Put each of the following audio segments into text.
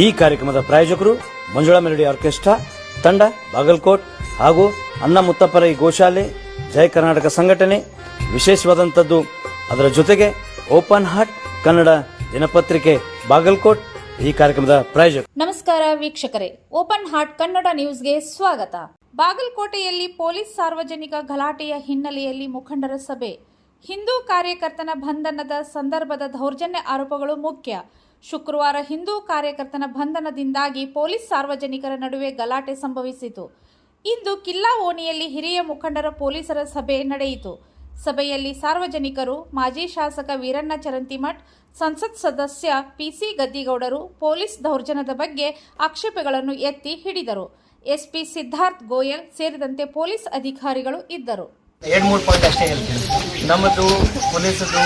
ಈ ಕಾರ್ಯಕ್ರಮದ ಪ್ರಾಯೋಜಕರು ಮಂಜುಳಾ ಮೆಲೋಡಿ ಆರ್ಕೆಸ್ಟ್ರಾ ತಂಡ ಬಾಗಲಕೋಟ್ ಹಾಗೂ ಅಣ್ಣ ಮುತ್ತಪ್ಪರೈ ಗೋಶಾಲೆ ಜಯ ಕರ್ನಾಟಕ ಸಂಘಟನೆ. ವಿಶೇಷವಾದಂಥದ್ದು ಅದರ ಜೊತೆಗೆ ಓಪನ್ ಹಾರ್ಟ್ ಕನ್ನಡ ದಿನಪತ್ರಿಕೆ ಬಾಗಲಕೋಟ್ ಈ ಕಾರ್ಯಕ್ರಮದ ಪ್ರಾಯೋಜಕ. ನಮಸ್ಕಾರ ವೀಕ್ಷಕರೇ, ಓಪನ್ ಹಾರ್ಟ್ ಕನ್ನಡ ನ್ಯೂಸ್ಗೆ ಸ್ವಾಗತ. ಬಾಗಲಕೋಟೆಯಲ್ಲಿ ಪೊಲೀಸ್ ಸಾರ್ವಜನಿಕ ಗಲಾಟೆಯ ಹಿನ್ನೆಲೆಯಲ್ಲಿ ಮುಖಂಡರ ಸಭೆ. ಹಿಂದೂ ಕಾರ್ಯಕರ್ತನ ಬಂಧನದ ಸಂದರ್ಭದ ದೌರ್ಜನ್ಯ ಆರೋಪಗಳು ಮುಖ್ಯ. ಶುಕ್ರವಾರ ಹಿಂದೂ ಕಾರ್ಯಕರ್ತನ ಬಂಧನದಿಂದಾಗಿ ಪೊಲೀಸ್ ಸಾರ್ವಜನಿಕರ ನಡುವೆ ಗಲಾಟೆ ಸಂಭವಿಸಿತು. ಇಂದು ಕಿಲ್ಲಾ ಓಣಿಯಲ್ಲಿ ಹಿರಿಯ ಮುಖಂಡರ ಪೊಲೀಸರ ಸಭೆ ನಡೆಯಿತು. ಸಭೆಯಲ್ಲಿ ಸಾರ್ವಜನಿಕರು, ಮಾಜಿ ಶಾಸಕ ವೀರಣ್ಣ ಚರಂತಿಮಠ್, ಸಂಸತ್ ಸದಸ್ಯ ಪಿಸಿ ಗದ್ದಿಗೌಡರು ಪೊಲೀಸ್ ದೌರ್ಜನ್ಯದ ಬಗ್ಗೆ ಆಕ್ಷೇಪಗಳನ್ನು ಎತ್ತಿ ಹಿಡಿದರು. ಎಸ್ಪಿ ಸಿದ್ಧಾರ್ಥ್ ಗೋಯಲ್ ಸೇರಿದಂತೆ ಪೊಲೀಸ್ ಅಧಿಕಾರಿಗಳು ಇದ್ದರು. 2-3 ಪಾಯಿಂಟ್ ಅಷ್ಟೇ ಹೇಳ್ತೀನಿ. ನಮ್ಮದು ಪೊಲೀಸದು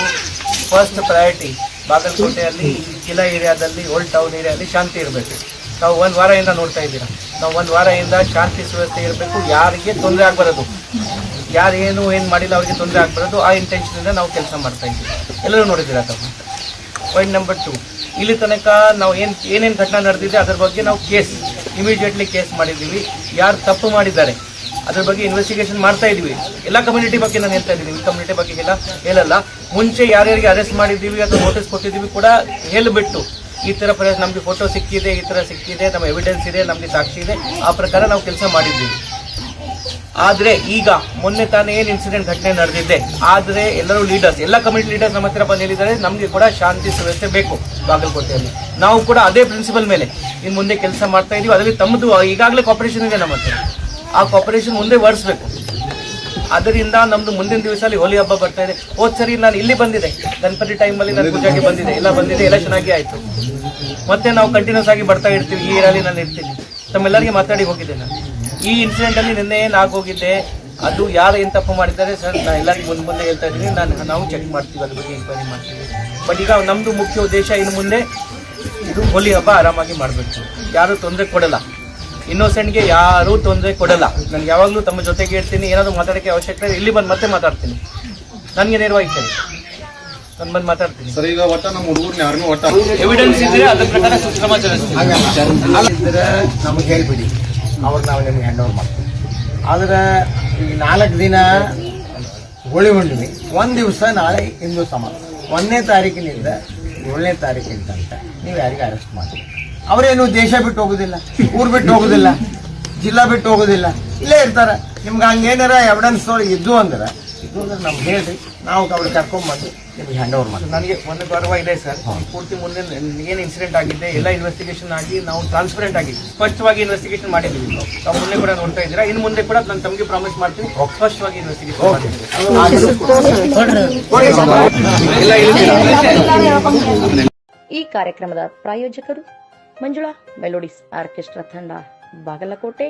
ಫಸ್ಟ್ ಪ್ರಯಾರಿಟಿ ಬಾಗಲಕೋಟೆಯಲ್ಲಿ ಕಿಲಾ ಏರಿಯಾದಲ್ಲಿ, ಓಲ್ಡ್ ಟೌನ್ ಏರಿಯಾದಲ್ಲಿ ಶಾಂತಿ ಇರಬೇಕು. ನಾವು ಒಂದು ವಾರದಿಂದ ನೋಡ್ತಾ ಇದ್ದೀರಾ, ನಾವು ಒಂದು ವಾರದಿಂದ ಶಾಂತಿ ಸುವ್ಯವಸ್ಥೆ ಇರಬೇಕು, ಯಾರಿಗೆ ತೊಂದರೆ ಆಗಬಾರದು, ಯಾರು ಏನು ಮಾಡಿಲ್ಲ ಅವರಿಗೆ ತೊಂದರೆ ಆಗಬಾರದು, ಆ ಇಂಟೆನ್ಷನಿಂದ ನಾವು ಕೆಲಸ ಮಾಡ್ತಾ ಇದ್ದೀವಿ. ಎಲ್ಲರೂ ನೋಡಿದ್ದೀರಾ ತಾವು. ಪಾಯಿಂಟ್ ನಂಬರ್ 2, ಇಲ್ಲಿ ತನಕ ನಾವು ಏನೇನು ಘಟನೆ ನಡೆದಿದೆ ಅದರ ಬಗ್ಗೆ ನಾವು ಇಮಿಡಿಯೇಟ್ಲಿ ಕೇಸ್ ಮಾಡಿದ್ದೀವಿ. ಯಾರು ತಪ್ಪು ಮಾಡಿದ್ದಾರೆ ಅದ್ರ ಬಗ್ಗೆ ಇನ್ವೆಸ್ಟಿಗೇಷನ್ ಮಾಡ್ತಾ ಇದೀವಿ. ಎಲ್ಲ ಕಮ್ಯುನಿಟಿ ಬಗ್ಗೆ ನಾನು ಹೇಳ್ತಾ ಇದ್ದೀನಿ, ಈ ಕಮ್ಯುನಿಟಿ ಬಗ್ಗೆ ಹೇಳಲ್ಲ. ಮುಂಚೆ ಯಾರ್ಯಾರಿಗೆ ಅರೆಸ್ಟ್ ಮಾಡಿದ್ದೀವಿ ಅಥವಾ ನೋಟಿಸ್ ಕೊಟ್ಟಿದ್ದೀವಿ ಕೂಡ ಹೇಳಿಬಿಟ್ಟು ಈ ಥರ ನಮಗೆ ಫೋಟೋ ಸಿಕ್ಕಿದೆ, ಈ ಥರ ಸಿಕ್ಕಿದೆ, ನಮ್ಮ ಎವಿಡೆನ್ಸ್ ಇದೆ, ನಮಗೆ ಸಾಕ್ಷಿ ಇದೆ, ಆ ಪ್ರಕಾರ ನಾವು ಕೆಲಸ ಮಾಡಿದ್ದೀವಿ. ಆದರೆ ಈಗ ಮೊನ್ನೆ ತಾನೇ ಏನು ಇನ್ಸಿಡೆಂಟ್ ಘಟನೆ ನಡೆದಿದೆ, ಆದರೆ ಎಲ್ಲರೂ ಲೀಡರ್ಸ್, ಎಲ್ಲ ಕಮ್ಯುನಿಟಿ ಲೀಡರ್ಸ್ ನಮ್ಮ ಹತ್ರ ಬಂದು ಹೇಳಿದ್ದಾರೆ, ನಮಗೆ ಕೂಡ ಶಾಂತಿ ಸುವ್ಯವಸ್ಥೆ ಬೇಕು ಬಾಗಲಕೋಟೆಯಲ್ಲಿ. ನಾವು ಕೂಡ ಅದೇ ಪ್ರಿನ್ಸಿಪಲ್ ಮೇಲೆ ಇನ್ನು ಮುಂದೆ ಕೆಲಸ ಮಾಡ್ತಾ ಇದೀವಿ. ಅದರಲ್ಲಿ ತಮ್ಮದು ಈಗಾಗಲೇ ಕಾಪರೇಷನ್ ಇದೆ ನಮ್ಮ ಹತ್ರ, ಆ ಕಾಪರೇಷನ್ ಮುಂದೆ ವರ್ಸ್ಬೇಕು. ಅದರಿಂದ ನಮ್ದು ಮುಂದಿನ ದಿವಸ ಅಲ್ಲಿ ಹೋಲಿ ಹಬ್ಬ ಬರ್ತಾ ಇದೆ. ಹೋದ್ ಸರಿ ನಾನು ಇಲ್ಲಿ ಬಂದಿದೆ, ಗಣಪತಿ ಟೈಮಲ್ಲಿ ನಾನು ಪೂಜೆಗೆ ಬಂದಿದೆ, ಎಲ್ಲ ಬಂದಿದೆ, ಎಲ್ಲ ಚೆನ್ನಾಗಿ ಆಯಿತು. ಮತ್ತೆ ನಾವು ಕಂಟಿನ್ಯೂಸ್ ಆಗಿ ಬರ್ತಾ ಇರ್ತೀವಿ. ಈ ಏರಿಯಾಲಿ ನಾನು ಇರ್ತೀನಿ, ತಮ್ಮೆಲ್ಲರಿಗೆ ಮಾತಾಡಿ ಹೋಗಿದ್ದೆ. ನಾನು ಈ ಇನ್ಸಿಡೆಂಟಲ್ಲಿ ನಿನ್ನೆ ಏನಾಗೋಗಿದೆ, ಅದು ಯಾರು ಏನು ತಪ್ಪು ಮಾಡಿದ್ದಾರೆ ಸರ್, ನಾನು ಎಲ್ಲರಿಗೂ ಮುಂದೆ ಹೇಳ್ತಾ ಇದ್ದೀನಿ. ನಾವು ಚೆಕ್ ಮಾಡ್ತೀವಿ, ಅದ್ರ ಬಗ್ಗೆ ಎಂಕ್ವೈರಿ ಮಾಡ್ತೀವಿ. ಬಟ್ ಈಗ ನಮ್ಮದು ಮುಖ್ಯ ಉದ್ದೇಶ ಇನ್ನು ಮುಂದೆ ಇದು ಹೋಲಿ ಹಬ್ಬ ಆರಾಮಾಗಿ ಮಾಡಬೇಕು. ಯಾರೂ ತೊಂದರೆ ಕೊಡಲ್ಲ, ಇನ್ನೋಸೆಂಟ್ಗೆ ಯಾರೂ ತೊಂದರೆ ಕೊಡಲ್ಲ. ನಾನು ಯಾವಾಗಲೂ ತಮ್ಮ ಜೊತೆಗೆ ಇರ್ತೀನಿ. ಏನಾದರೂ ಮಾತಾಡೋಕ್ಕೆ ಅವಶ್ಯಕತೆ ಇದೆ, ಇಲ್ಲಿ ಬಂದು ಮತ್ತೆ ಮಾತಾಡ್ತೀನಿ. ನನಗೆ ನೇರವಾಗಿರ್ತೇನೆ, ನಾನು ಬಂದು ಮಾತಾಡ್ತೀನಿ. ಸರ್, ಈಗ ಒಟ್ಟ ನಮ್ಮ ಹುಡುಗರ್ನ ಯಾರನ್ನೂ ಎವಿಡೆನ್ಸ್ ಇದ್ರೆ ಅದ್ರ ಪ್ರಕಾರ ಕ್ರಮ ಜರುಗಿಸ್ತೀವಿ. ನಮಗೆ ಹೇಳ್ಬಿಡಿ, ಅವ್ರು ನಾವು ನಿಮ್ಗೆ ಹ್ಯಾಂಡ್ ಓವರ್ ಮಾಡ್ತೀವಿ. ಆದರೆ ಈ 4 ದಿನ ಹೋಳಿ ಹುಣ್ಣಿಮೆ, ಒಂದು ದಿವಸ ನಾಳೆ ಹಿಂದೂ ಸಮಾಜ 1ನೇ ತಾರೀಕಿನಿಂದ 7ನೇ ತಾರೀಕಿನ ತನಕ ನೀವು ಯಾರಿಗೆ ಅರೆಸ್ಟ್ ಮಾಡಿ. ಅವರೇನು ದೇಶ ಬಿಟ್ಟು ಹೋಗೋದಿಲ್ಲ, ಊರು ಬಿಟ್ಟು ಹೋಗೋದಿಲ್ಲ, ಜಿಲ್ಲಾ ಬಿಟ್ಟು ಹೋಗೋದಿಲ್ಲ, ಇಲ್ಲೇ ಇರ್ತಾರೆ. ನಿಮ್ಗೆ ಹಂಗೇನಾರ ಎವಿಡೆನ್ಸ್ ಇದ್ದು ಅಂದ್ರೆ ನಮ್ಗೆ ಹೇಳ್ರಿ, ನಾವು ಅವ್ರಿಗೆ ಕರ್ಕೊಂಡ್ಬಂದು ನಿಮ್ಗೆ ಹ್ಯಾಂಡ್ ಓವರ್ ಮಾಡಿ. ನನಗೆ ಒಂದು ಗೌರವ ಇದೆ ಸರ್. ಪೂರ್ತಿ ಮುಂದೆ ಏನು ಇನ್ಸಿಡೆಂಟ್ ಆಗಿದೆ ಎಲ್ಲ ಇನ್ವೆಸ್ಟಿಗೇಷನ್ ಆಗಿ ನಾವು ಟ್ರಾನ್ಸ್ಪರೆಂಟ್ ಆಗಿ ಸ್ಪಷ್ಟವಾಗಿ ಇನ್ವೆಸ್ಟಿಗೇಷನ್ ಮಾಡಿದ್ದೀವಿ. ತಾವು ಮುಂದೆ ಕೂಡ ನೋಡ್ತಾ ಇದ್ದೀರಾ. ಇನ್ನು ಮುಂದೆ ಕೂಡ ನಾನು ತಮಗೆ ಪ್ರಾಮಿಸ್ ಮಾಡ್ತೀನಿ, ಸ್ಪಷ್ಟವಾಗಿ ಇನ್ವೆಸ್ಟಿಗೇಷನ್ ಮಾಡ್ತೀನಿ. ಈ ಕಾರ್ಯಕ್ರಮದ ಪ್ರಾಯೋಜಕರು ಮಂಜುಳಾ ಮೆಲೋಡಿಸ್ ಆರ್ಕೆಸ್ಟ್ರಾ ತಂಡ ಬಾಗಲಕೋಟೆ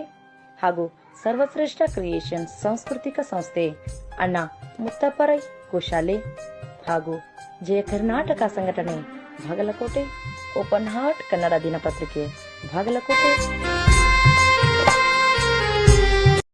ಹಾಗೂ ಸರ್ವಶ್ರೇಷ್ಠ ಕ್ರಿಯೇಷನ್ಸ್ ಸಾಂಸ್ಕೃತಿಕ ಸಂಸ್ಥೆ ಅಣ್ಣ ಮುತ್ತಪ್ಪರೈ ಗೋಶಾಲೆ ಹಾಗೂ ಜಯ ಕರ್ನಾಟಕ ಸಂಘಟನೆ ಬಾಗಲಕೋಟೆ, ಓಪನ್ ಹಾರ್ಟ್ ಕನ್ನಡ ದಿನಪತ್ರಿಕೆ ಬಾಗಲಕೋಟೆ.